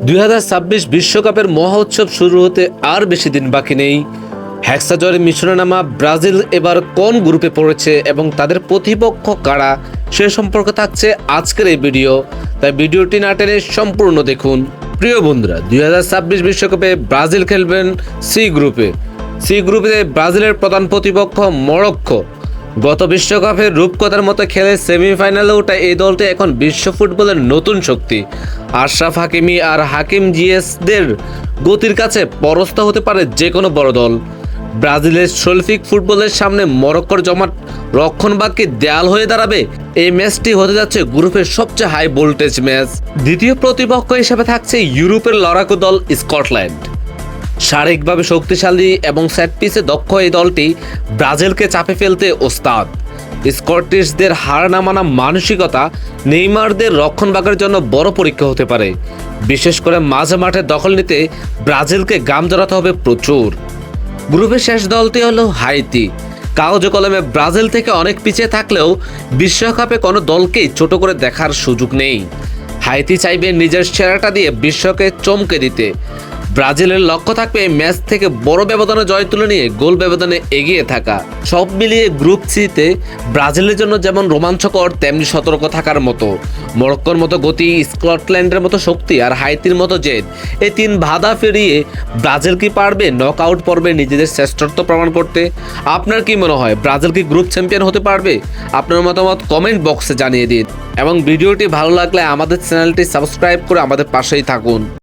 2026 বিশ্বকাপের মহা উৎসব শুরু হতে আর বেশি দিন বাকি নেই। হেক্সা জয়ের মিশনে নামা ব্রাজিল এবার কোন গ্রুপে পড়েছে এবং তাদের প্রতিপক্ষ কারা সে সম্পর্কে থাকছে আজকের এই ভিডিও, তাই ভিডিওটি না টেনে সম্পূর্ণ দেখুন। প্রিয় বন্ধুরা, 2026 বিশ্বকাপে ব্রাজিল খেলবেন সি গ্রুপে। সি গ্রুপে ব্রাজিলের প্রধান প্রতিপক্ষ মরক্কো। গত বিশ্বকাপের রূপকথার মতো খেলে সেমিফাইনালে ওঠা এই দলটি এখন বিশ্ব ফুটবলের নতুন শক্তি। আশরাফ হাকিমি আর হাকিম জিএসদের গতির কাছে পরাস্ত হতে পারে যে কোনো বড় দল। ব্রাজিলের শৈল্পিক ফুটবলের সামনে মরক্কোর জমাট রক্ষণভাগকে দেয়াল হয়ে দাঁড়াবে। এই ম্যাচটি হতে যাচ্ছে গ্রুপের সবচেয়ে হাই ভোল্টেজ ম্যাচ। দ্বিতীয় প্রতিপক্ষ হিসেবে থাকছে ইউরোপের লড়াকু দল স্কটল্যান্ড। শারীরিকভাবে শক্তিশালী এবং সেট পিসে দক্ষ এই দলটি ব্রাজিলকে চাপে ফেলতে ওস্তাদ। স্কটিশদের হার না মানা মানসিকতা নেইমারদের রক্ষণভাগের জন্য বড় পরীক্ষা হতে পারে। বিশেষ করে মাঝে মাঠে দখল নিতে ব্রাজিলকে গাম জড়াতে হবে প্রচুর। গ্রুপের শেষ দলটি হলো হাইতি। কাগজে কলমে ব্রাজিল থেকে অনেক পিছিয়ে থাকলেও বিশ্বকাপে কোনো দলকেই ছোট করে দেখার সুযোগ নেই। হাইতি চাইবে নিজের সেরাটা দিয়ে বিশ্বকে চমকে দিতে। ব্রাজিলের লক্ষ্য থাকবে এই ম্যাচ থেকে বড় ব্যবধানে জয় তুলে নিয়ে গোল ব্যবধানে এগিয়ে থাকা। সব মিলিয়ে গ্রুপ সিতে ব্রাজিলের জন্য যেমন রোমাঞ্চকর তেমনি সতর্ক থাকার মতো। মরক্কোর মতো গতি, স্কটল্যান্ডের মতো শক্তি আর হাইতির মতো জেদ, এই তিন বাধা পেরিয়ে ব্রাজিল কি পারবে নকআউট পর্বে নিজেদের শ্রেষ্ঠত্ব প্রমাণ করতে? আপনার কি মনে হয়, ব্রাজিল কি গ্রুপ চ্যাম্পিয়ন হতে পারবে? আপনার মতামত কমেন্ট বক্সে জানিয়ে দিন এবং ভিডিওটি ভালো লাগলে আমাদের চ্যানেলটি সাবস্ক্রাইব করে আমাদের পাশেই থাকুন।